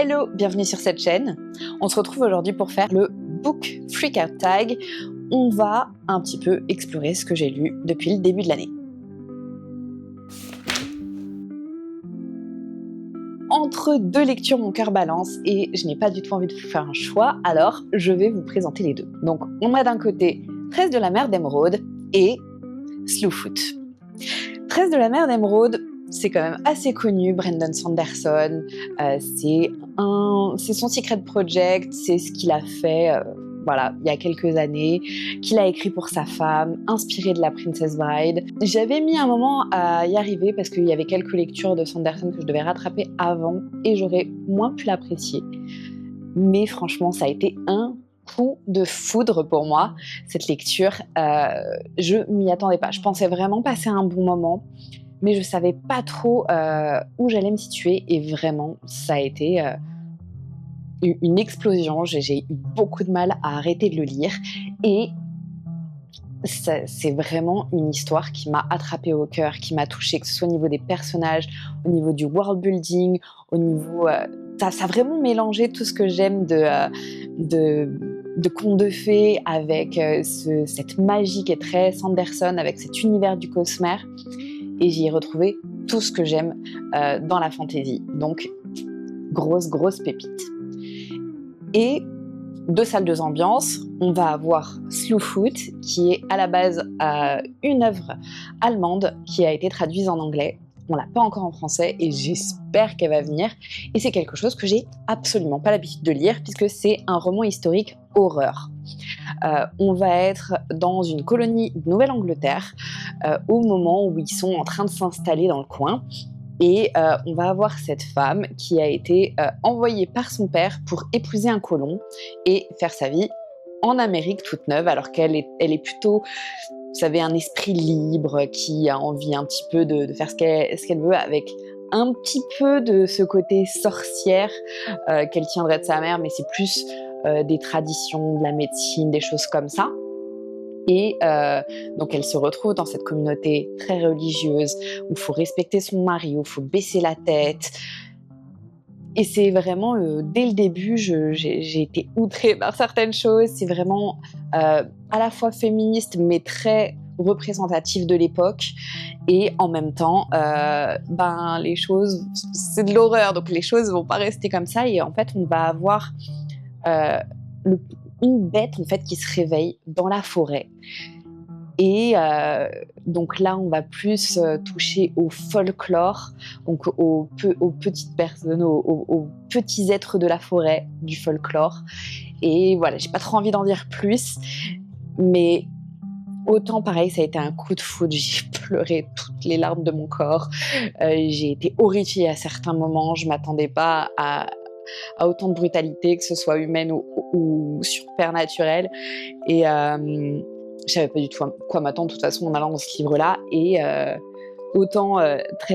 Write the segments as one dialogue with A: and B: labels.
A: Hello, bienvenue sur cette chaîne. On se retrouve aujourd'hui pour faire le Book Freakout Tag. On va un petit peu explorer ce que j'ai lu depuis le début de l'année. Entre deux lectures, mon cœur balance et je n'ai pas du tout envie de vous faire un choix, alors je vais vous présenter les deux. Donc, on a d'un côté 13 de la mer d'Émeraude et Slowfoot. 13 de la mer d'Émeraude, c'est quand même assez connu, Brandon Sanderson, c'est son secret project, c'est ce qu'il a fait il y a quelques années, qu'il a écrit pour sa femme, inspiré de la Princess Bride. J'avais mis un moment à y arriver parce qu'il y avait quelques lectures de Sanderson que je devais rattraper avant et j'aurais moins pu l'apprécier. Mais franchement, ça a été un coup de foudre pour moi, cette lecture. Je m'y attendais pas. Je pensais vraiment passer un bon moment, mais je savais pas trop où j'allais me situer et vraiment, ça a été une explosion. J'ai eu beaucoup de mal à arrêter de le lire et c'est vraiment une histoire qui m'a attrapée au cœur, qui m'a touchée, que ce soit au niveau des personnages, au niveau du world building, au niveau... ça a vraiment mélangé tout ce que j'aime de contes de fées avec cette magie qui est très Sanderson, avec cet univers du Cosmer. Et j'y ai retrouvé tout ce que j'aime dans la fantasy. Donc, grosse pépite. Et deux salles, deux ambiances. On va avoir Slowfoot, qui est à la base une œuvre allemande qui a été traduite en anglais. On l'a pas encore en français et j'espère qu'elle va venir. Et c'est quelque chose que j'ai absolument pas l'habitude de lire puisque c'est un roman historique horreur. On va être dans une colonie de Nouvelle-Angleterre au moment où ils sont en train de s'installer dans le coin. Et on va avoir cette femme qui a été envoyée par son père pour épouser un colon et faire sa vie en Amérique toute neuve, alors qu'elle est plutôt, vous savez, un esprit libre qui a envie un petit peu de faire ce qu'elle veut, avec un petit peu de ce côté sorcière qu'elle tiendrait de sa mère, mais c'est plus des traditions, de la médecine, des choses comme ça. Et donc elle se retrouve dans cette communauté très religieuse où il faut respecter son mari, où il faut baisser la tête. Et c'est vraiment, dès le début, j'ai été outrée par certaines choses. C'est vraiment à la fois féministe, mais très représentatif de l'époque. Et en même temps, les choses, c'est de l'horreur, donc les choses vont pas rester comme ça. Et en fait, on va avoir une bête en fait qui se réveille dans la forêt. Et donc là, on va plus toucher au folklore, donc aux petites personnes, aux petits êtres de la forêt, du folklore. Et voilà, j'ai pas trop envie d'en dire plus, mais autant pareil, ça a été un coup de foudre. J'ai pleuré toutes les larmes de mon corps. J'ai été horrifiée à certains moments. Je m'attendais pas à autant de brutalité, que ce soit humaine ou supernaturelle. Et je savais pas du tout à quoi m'attendre de toute façon en allant dans ce livre-là. Et autant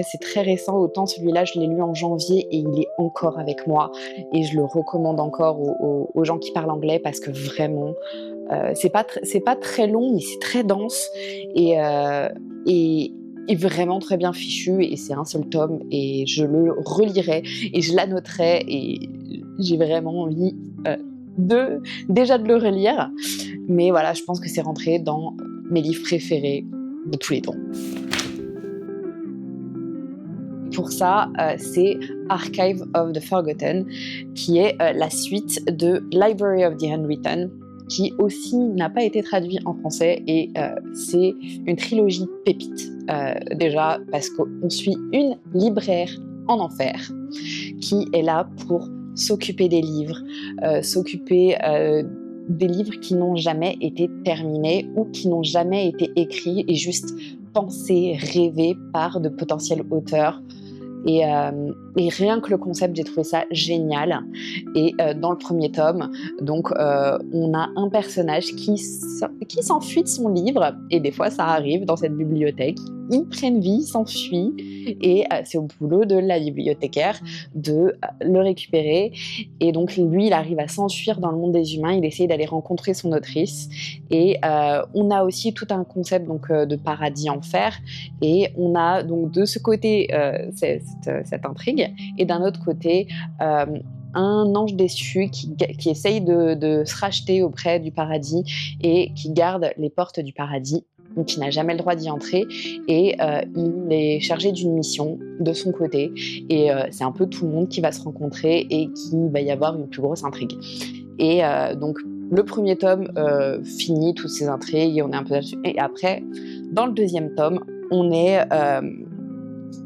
A: c'est très récent, autant celui-là je l'ai lu en janvier et il est encore avec moi. Et je le recommande encore aux gens qui parlent anglais parce que vraiment, c'est pas très long, mais c'est très dense et vraiment très bien fichu. Et c'est un seul tome et je le relirai et je l'annoterai et j'ai vraiment envie déjà de le relire. Mais voilà, je pense que c'est rentré dans mes livres préférés de tous les temps. Pour ça, c'est Archive of the Forgotten, qui est la suite de Library of the Unwritten, qui aussi n'a pas été traduit en français, et c'est une trilogie pépite. Déjà parce qu'on suit une libraire en enfer qui est là pour s'occuper des livres, s'occuper des livres qui n'ont jamais été terminés ou qui n'ont jamais été écrits et juste pensés, rêvés par de potentiels auteurs. Et rien que le concept, j'ai trouvé ça génial. Et dans le premier tome, donc, on a un personnage qui s'enfuit de son livre, et des fois ça arrive dans cette bibliothèque. Ils prennent vie, ils s'enfuient, et c'est au boulot de la bibliothécaire de le récupérer. Et donc lui, il arrive à s'enfuir dans le monde des humains, il essaie d'aller rencontrer son autrice. Et on a aussi tout un concept donc, de paradis-enfer, et on a donc de ce côté cette intrigue, et d'un autre côté un ange déçu qui essaye de se racheter auprès du paradis et qui garde les portes du paradis, donc qui n'a jamais le droit d'y entrer, et il est chargé d'une mission de son côté, et c'est un peu tout le monde qui va se rencontrer et qu'il va y avoir une plus grosse intrigue. Et donc le premier tome finit toutes ces intrigues et on est un peu là-dessus. Et après, dans le deuxième tome, on est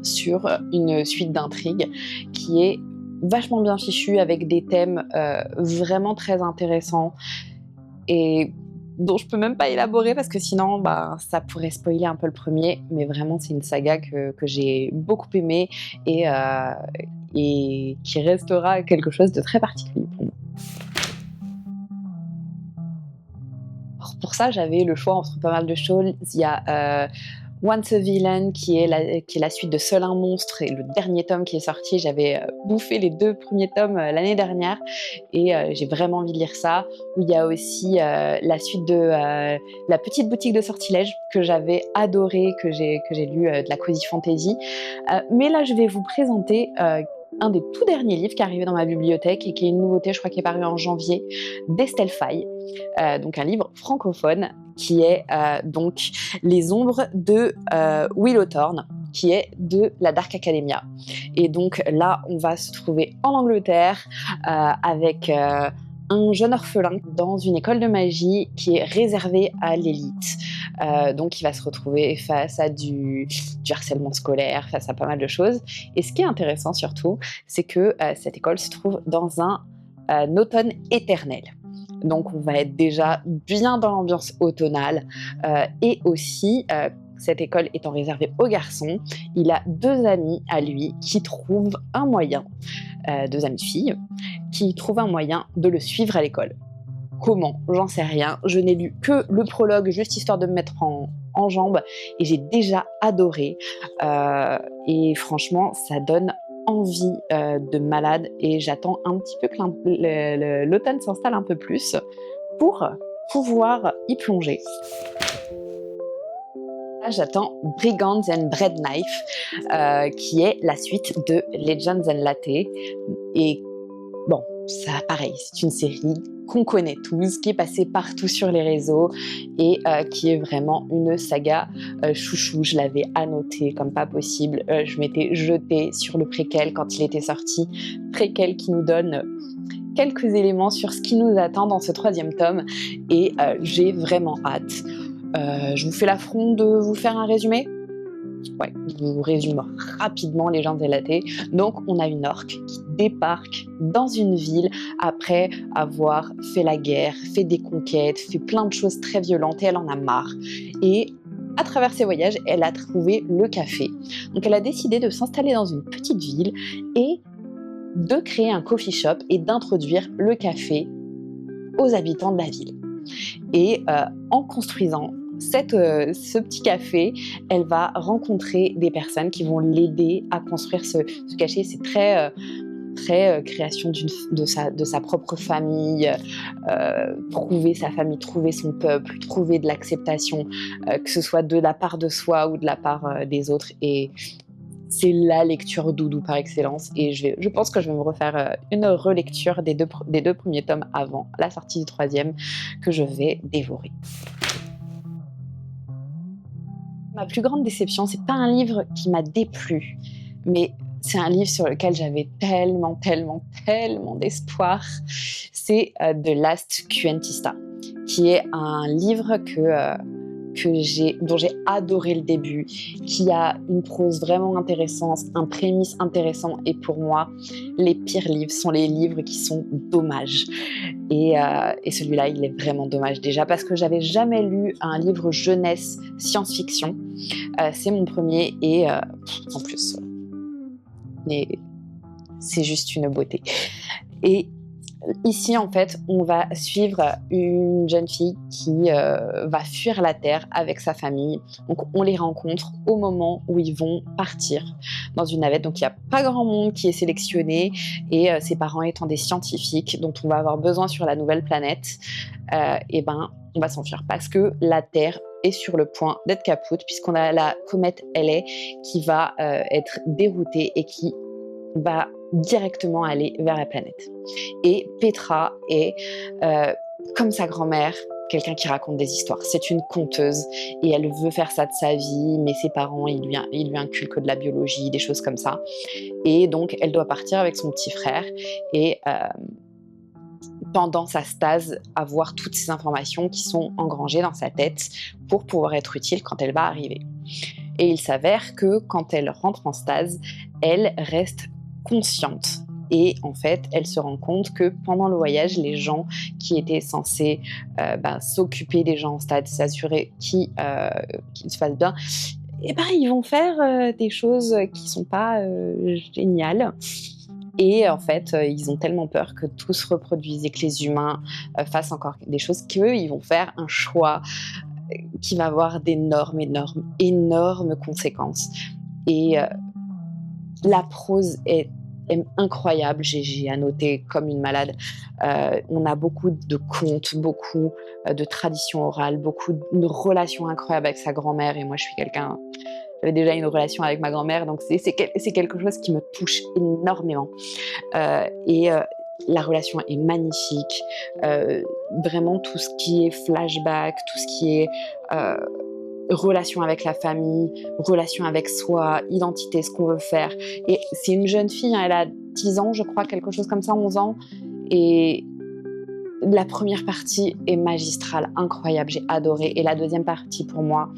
A: sur une suite d'intrigues qui est vachement bien fichue, avec des thèmes vraiment très intéressants et dont je peux même pas élaborer parce que sinon ça pourrait spoiler un peu le premier, mais vraiment c'est une saga que j'ai beaucoup aimée et qui restera quelque chose de très particulier pour moi. Alors pour ça, j'avais le choix entre pas mal de choses. Il y a Once a Villain qui est la suite de Seul un monstre, et le dernier tome qui est sorti, j'avais bouffé les 2 premiers tomes l'année dernière et j'ai vraiment envie de lire ça. Où il y a aussi la suite de La petite boutique de sortilèges que j'avais adoré, que j'ai lu de la Cozy Fantasy. Mais là, je vais vous présenter un des tout derniers livres qui est arrivé dans ma bibliothèque et qui est une nouveauté, je crois, qui est paru en janvier, d'Estelle Faye. Donc un livre francophone qui est donc Les ombres de Willow Thorne, qui est de la Dark Academia. Et donc là, on va se trouver en Angleterre avec un jeune orphelin dans une école de magie qui est réservée à l'élite. Donc il va se retrouver face à du harcèlement scolaire, face à pas mal de choses. Et ce qui est intéressant surtout, c'est que cette école se trouve dans un automne éternel. Donc on va être déjà bien dans l'ambiance automnale et aussi cette école étant réservée aux garçons, il a 2 amis à lui qui trouvent un moyen, 2 amis filles, qui trouvent un moyen de le suivre à l'école. Comment? J'en sais rien. Je n'ai lu que le prologue, juste histoire de me mettre en jambes, et j'ai déjà adoré. Et franchement, ça donne envie de malade, et j'attends un petit peu que l'automne s'installe un peu plus pour pouvoir y plonger. Là, j'attends Brigands and Bread Knife, qui est la suite de Legends and Latte. Et bon, ça pareil, c'est une série qu'on connaît tous, qui est passée partout sur les réseaux et qui est vraiment une saga chouchou. Je l'avais annoté comme pas possible. Je m'étais jetée sur le préquel quand il était sorti. Préquel qui nous donne quelques éléments sur ce qui nous attend dans ce 3e tome et j'ai vraiment hâte. Je vous fais l'affront de vous faire un résumé. Ouais, je vous résume rapidement Légendes et Latte. Donc, on a une orque qui débarque dans une ville après avoir fait la guerre, fait des conquêtes, fait plein de choses très violentes et elle en a marre. Et à travers ses voyages, elle a trouvé le café. Donc, elle a décidé de s'installer dans une petite ville et de créer un coffee shop et d'introduire le café aux habitants de la ville. Et en construisant ce petit café, elle va rencontrer des personnes qui vont l'aider à construire ce café. C'est très création de sa propre famille, trouver sa famille, trouver son peuple, trouver de l'acceptation, que ce soit de la part de soi ou de la part des autres. Et c'est la lecture doudou par excellence, et je pense que je vais me refaire une relecture des deux premiers tomes avant la sortie du 3e, que je vais dévorer. Ma plus grande déception, c'est pas un livre qui m'a déplu, mais c'est un livre sur lequel j'avais tellement d'espoir. C'est The Last Quentista, qui est un livre dont j'ai adoré le début, qui a une prose vraiment intéressante, un prémisse intéressant, et pour moi, les pires livres sont les livres qui sont dommages. Et celui-là, il est vraiment dommage, déjà parce que j'avais jamais lu un livre jeunesse science-fiction. C'est mon premier, et en plus, c'est juste une beauté. Et ici, en fait, on va suivre une jeune fille qui va fuir la Terre avec sa famille. Donc, on les rencontre au moment où ils vont partir dans une navette. Donc, il n'y a pas grand monde qui est sélectionné, et ses parents étant des scientifiques dont on va avoir besoin sur la nouvelle planète, on va s'enfuir parce que la Terre est sur le point d'être capote, puisqu'on a la comète LA qui va être déroutée et qui va directement aller vers la planète. Et Petra est, comme sa grand-mère, quelqu'un qui raconte des histoires. C'est une conteuse et elle veut faire ça de sa vie, mais ses parents, ils lui inculquent de la biologie, des choses comme ça. Et donc, elle doit partir avec son petit frère et pendant sa stase, avoir toutes ces informations qui sont engrangées dans sa tête pour pouvoir être utile quand elle va arriver. Et il s'avère que quand elle rentre en stase, elle reste consciente. Et en fait, elle se rend compte que pendant le voyage, les gens qui étaient censés s'occuper des gens en stade, s'assurer qu'ils se fassent bien, ils vont faire des choses qui ne sont pas géniales. Et en fait, ils ont tellement peur que tout se reproduise et que les humains fassent encore des choses qu'eux, ils vont faire un choix qui va avoir d'énormes conséquences. Et la prose est incroyable, j'ai annoté comme une malade. On a beaucoup de contes, beaucoup de traditions orales, beaucoup de relations incroyables avec sa grand-mère. Et moi, j'avais déjà une relation avec ma grand-mère, donc c'est quelque chose qui me touche énormément. La relation est magnifique. Vraiment, tout ce qui est flashback, tout ce qui est relation avec la famille, relation avec soi, identité, ce qu'on veut faire. Et c'est une jeune fille, hein, elle a 10 ans, je crois, quelque chose comme ça, 11 ans. Et la première partie est magistrale, incroyable, j'ai adoré. Et la deuxième partie, pour moi,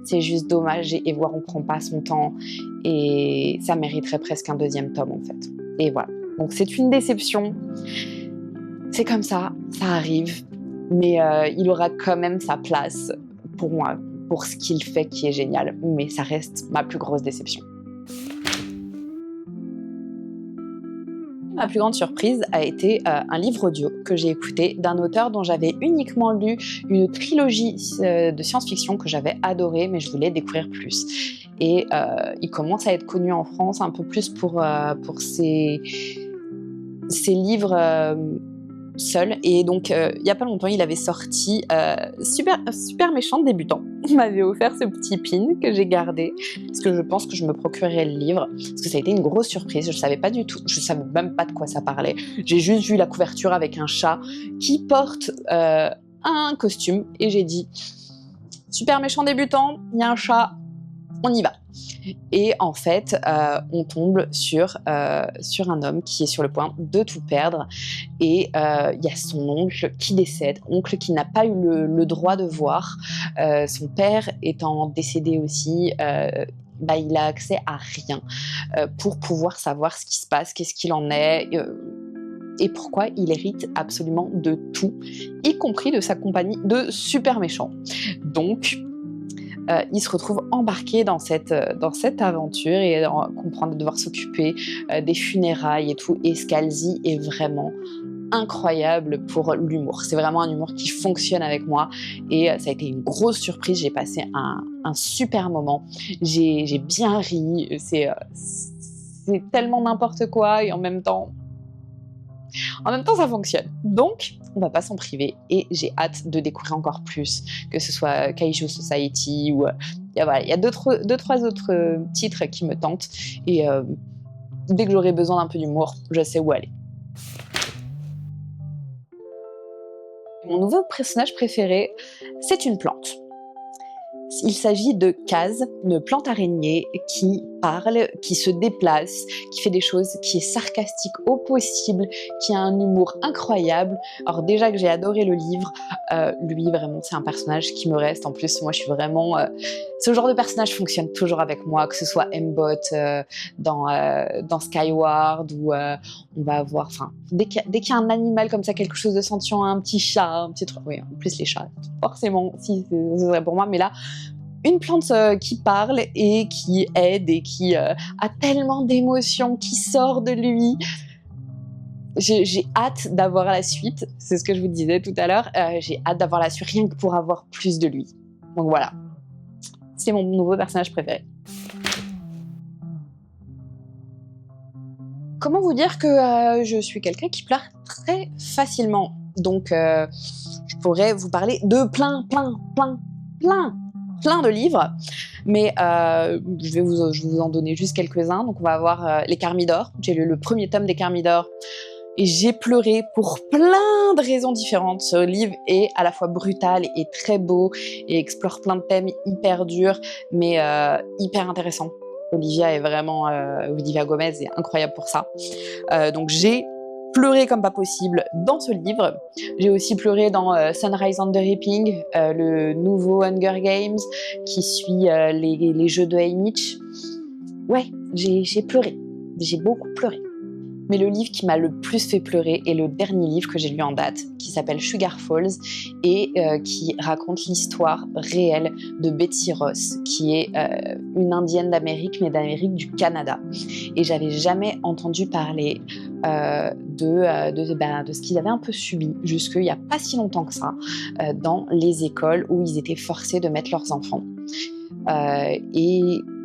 A: c'est juste dommage et voir on prend pas son temps. Et ça mériterait presque un deuxième tome, en fait. Et voilà. Donc c'est une déception. C'est comme ça arrive. Mais il aura quand même sa place pour moi, pour ce qu'il fait qui est génial, mais ça reste ma plus grosse déception. Ma plus grande surprise a été un livre audio que j'ai écouté d'un auteur dont j'avais uniquement lu une trilogie de science-fiction que j'avais adorée, mais je voulais découvrir plus. Et il commence à être connu en France un peu plus pour ses livres seul. Et donc, il n'y a pas longtemps, il avait sorti Super méchant débutant. Il m'avait offert ce petit pin que j'ai gardé, parce que je pense que je me procurerai le livre, parce que ça a été une grosse surprise. Je ne savais pas du tout, je ne savais même pas de quoi ça parlait. J'ai juste vu la couverture avec un chat qui porte un costume, et j'ai dit super méchant débutant, il y a un chat, on y va. Et en fait, on tombe sur un homme qui est sur le point de tout perdre. Et il y a son oncle qui décède, oncle qui n'a pas eu le droit de voir. Son père étant décédé aussi, il a accès à rien pour pouvoir savoir ce qui se passe, qu'est-ce qu'il en est. Et pourquoi il hérite absolument de tout, y compris de sa compagnie de super méchants. Donc, il se retrouve embarqué dans cette aventure et comprendre de devoir s'occuper des funérailles et tout. Et Scalzi est vraiment incroyable pour l'humour. C'est vraiment un humour qui fonctionne avec moi et ça a été une grosse surprise. J'ai passé un super moment. J'ai bien ri. C'est tellement n'importe quoi et en même temps, ça fonctionne. Donc, on va pas s'en priver et j'ai hâte de découvrir encore plus, que ce soit Kaiju Society ou il y a deux, trois autres titres qui me tentent et dès que j'aurai besoin d'un peu d'humour, je sais où aller. Mon nouveau personnage préféré, c'est une plante. Il s'agit de Kaz, une plante araignée qui parle, qui se déplace, qui fait des choses, qui est sarcastique au possible, qui a un humour incroyable. Alors déjà que j'ai adoré le livre, lui vraiment c'est un personnage qui me reste. En plus moi je suis vraiment... ce genre de personnage fonctionne toujours avec moi, que ce soit M-Bot dans Skyward ou on va avoir... Enfin, dès qu'il y a un animal comme ça, quelque chose de sentient, un petit chat, un petit truc... Oui, en plus les chats, forcément, si ce serait pour moi, mais là... Une plante qui parle et qui aide et qui a tellement d'émotions qui sort de lui. J'ai hâte d'avoir la suite, c'est ce que je vous disais tout à l'heure. J'ai hâte d'avoir la suite rien que pour avoir plus de lui. Donc voilà, c'est mon nouveau personnage préféré. Comment vous dire que je suis quelqu'un qui pleure très facilement. Donc je pourrais vous parler de plein plein de livres, mais je vais vous en donner juste quelques-uns. Donc on va avoir Les Carmidors. J'ai lu le premier tome des Carmidors et j'ai pleuré pour plein de raisons différentes. Ce livre est à la fois brutal et très beau et explore plein de thèmes hyper durs, mais hyper intéressants. Olivia Gomez est incroyable pour ça. Donc j'ai pleuré comme pas possible dans ce livre. J'ai aussi pleuré dans Sunrise on the Reaping, le nouveau Hunger Games qui suit les jeux de Haymitch. Ouais, j'ai pleuré. J'ai beaucoup pleuré. Mais le livre qui m'a le plus fait pleurer est le dernier livre que j'ai lu en date, qui s'appelle Sugar Falls et qui raconte l'histoire réelle de Betsy Ross, qui est une Indienne d'Amérique, mais d'Amérique du Canada. Et j'avais jamais entendu parler de ce qu'ils avaient un peu subi jusqu'il n'y a pas si longtemps que ça dans les écoles où ils étaient forcés de mettre leurs enfants. Et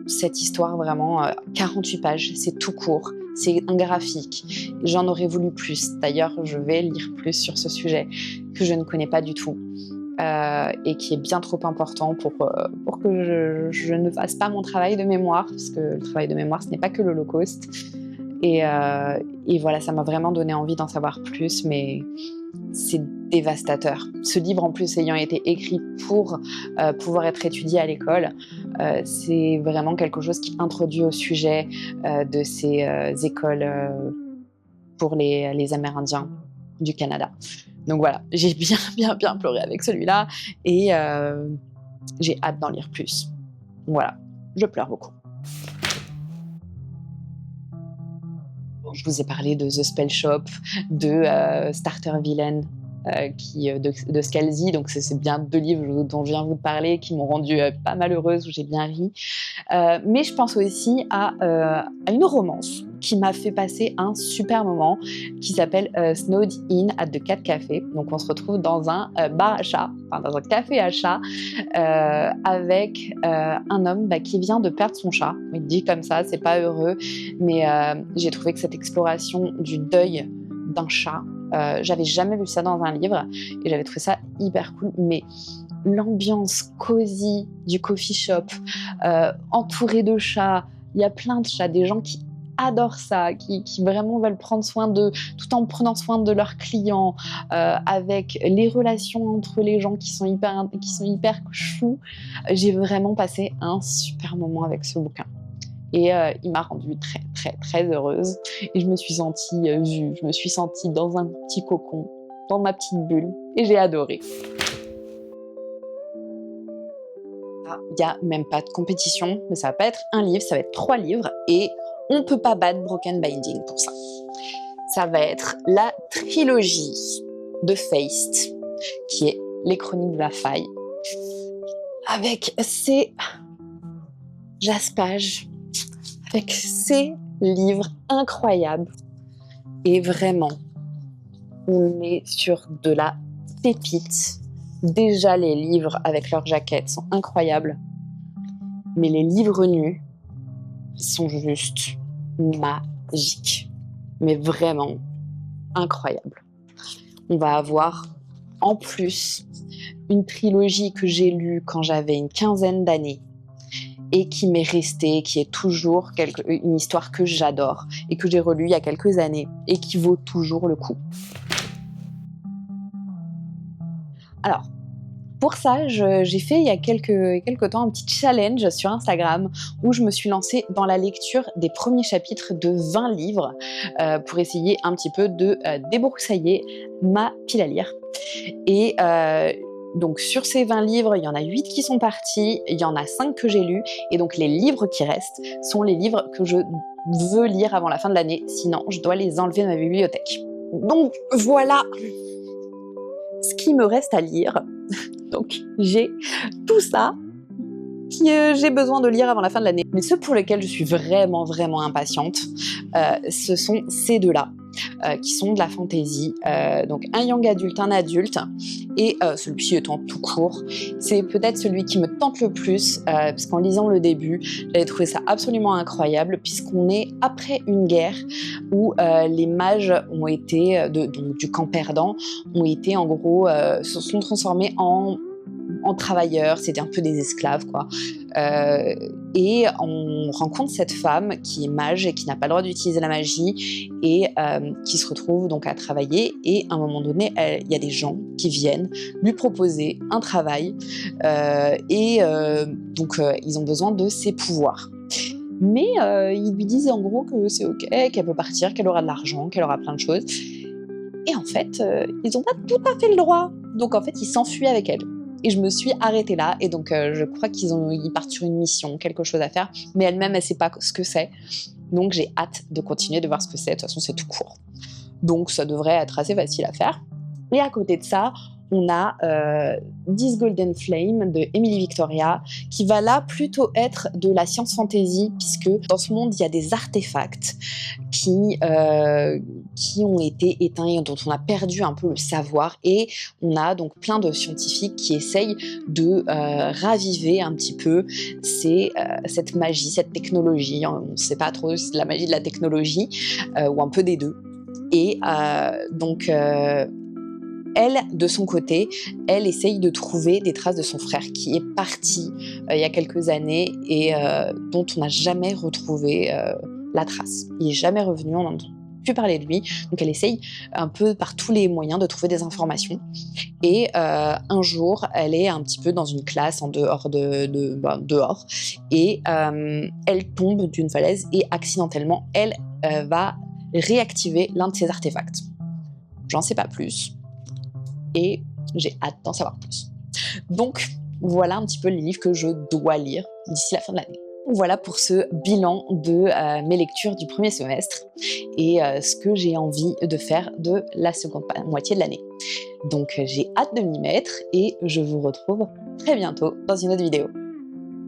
A: cette histoire vraiment, 48 pages, c'est tout court. C'est un graphique. J'en aurais voulu plus. D'ailleurs, je vais lire plus sur ce sujet que je ne connais pas du tout et qui est bien trop important pour que je ne fasse pas mon travail de mémoire, parce que le travail de mémoire, ce n'est pas que l'Holocauste. Et voilà, ça m'a vraiment donné envie d'en savoir plus, mais c'est dévastateur. Ce livre, en plus, ayant été écrit pour pouvoir être étudié à l'école, c'est vraiment quelque chose qui introduit au sujet de ces écoles pour les Amérindiens du Canada. Donc voilà, j'ai bien pleuré avec celui-là et j'ai hâte d'en lire plus. Voilà, je pleure beaucoup. Je vous ai parlé de The Spell Shop, de Starter Villain, de Scalzi, donc c'est bien 2 livres dont je viens vous parler qui m'ont rendue pas malheureuse, où j'ai bien ri. Mais je pense aussi à une romance qui m'a fait passer un super moment, qui s'appelle Snowed In at the Cat Café. Donc on se retrouve dans un bar à chat, enfin dans un café à chat, avec un homme qui vient de perdre son chat. Il dit comme ça, c'est pas heureux, mais j'ai trouvé que cette exploration du deuil d'un chat, j'avais jamais vu ça dans un livre et j'avais trouvé ça hyper cool, mais l'ambiance cosy du coffee shop, entouré de chats, il y a plein de chats, des gens qui adorent ça, qui vraiment veulent prendre soin d'eux, tout en prenant soin de leurs clients, avec les relations entre les gens qui sont hyper choux. J'ai vraiment passé un super moment avec ce bouquin. Et il m'a rendue très, très, très heureuse. Et je me suis sentie vue, je me suis sentie dans un petit cocon, dans ma petite bulle. Et j'ai adoré. Il n'y a même pas de compétition, mais ça va pas être un livre, ça va être 3 livres. Et on ne peut pas battre Broken Binding pour ça. Ça va être la trilogie de Feist, qui est Les Chroniques de la Faille, avec ses jaspages, avec ces livres incroyables. Et vraiment, on est sur de la pépite. Déjà, les livres avec leurs jaquettes sont incroyables. Mais les livres nus sont juste magiques. Mais vraiment incroyables. On va avoir, en plus, une trilogie que j'ai lue quand j'avais une 15aine d'années, et qui m'est restée, qui est toujours une histoire que j'adore et que j'ai relue il y a quelques années et qui vaut toujours le coup. Alors, pour ça, j'ai fait il y a quelques temps un petit challenge sur Instagram où je me suis lancée dans la lecture des premiers chapitres de 20 livres pour essayer un petit peu de débroussailler ma pile à lire. Et donc sur ces 20 livres, il y en a 8 qui sont partis, il y en a 5 que j'ai lus, et donc les livres qui restent sont les livres que je veux lire avant la fin de l'année, sinon je dois les enlever de ma bibliothèque. Donc voilà ce qui me reste à lire. Donc j'ai tout ça que j'ai besoin de lire avant la fin de l'année. Mais ceux pour lesquels je suis vraiment, vraiment impatiente, ce sont ces 2-là. Qui sont de la fantasy, donc un young adulte, un adulte, et celui-ci étant tout court, c'est peut-être celui qui me tente le plus, parce qu'en lisant le début, j'avais trouvé ça absolument incroyable, puisqu'on est après une guerre où les mages ont été, donc du camp perdant, ont été en gros, se sont transformés en en travailleurs, c'était un peu des esclaves, quoi. Et on rencontre cette femme qui est mage et qui n'a pas le droit d'utiliser la magie et qui se retrouve donc à travailler. Et à un moment donné, il y a des gens qui viennent lui proposer un travail donc ils ont besoin de ses pouvoirs. Mais ils lui disent en gros que c'est ok, qu'elle peut partir, qu'elle aura de l'argent, qu'elle aura plein de choses. Et en fait, ils n'ont pas tout à fait le droit. Donc en fait, ils s'enfuient avec elle. Et je me suis arrêtée là. Et donc je crois ils partent sur une mission, quelque chose à faire. Mais elle-même, elle ne sait pas ce que c'est. Donc j'ai hâte de continuer de voir ce que c'est. De toute façon, c'est tout court. Donc ça devrait être assez facile à faire. Et à côté de ça, on a This Golden Flame de Emily Victoria, qui va là plutôt être de la science fantasy, puisque dans ce monde, il y a des artefacts qui ont été éteints et dont on a perdu un peu le savoir. Et on a donc plein de scientifiques qui essayent de raviver un petit peu cette magie, cette technologie. On ne sait pas trop si c'est de la magie, de la technologie, ou un peu des deux. Et donc... elle, de son côté, elle essaye de trouver des traces de son frère qui est parti il y a quelques années et dont on n'a jamais retrouvé la trace. Il n'est jamais revenu, on n'en a plus parlé de lui. Donc elle essaye un peu par tous les moyens de trouver des informations. Et un jour, elle est un petit peu dans une classe en dehors dehors et elle tombe d'une falaise et accidentellement, elle va réactiver l'un de ses artefacts. J'en sais pas plus. Et j'ai hâte d'en savoir plus. Donc, voilà un petit peu les livres que je dois lire d'ici la fin de l'année. Voilà pour ce bilan de mes lectures du premier semestre et ce que j'ai envie de faire de la seconde moitié de l'année. Donc, j'ai hâte de m'y mettre et je vous retrouve très bientôt dans une autre vidéo.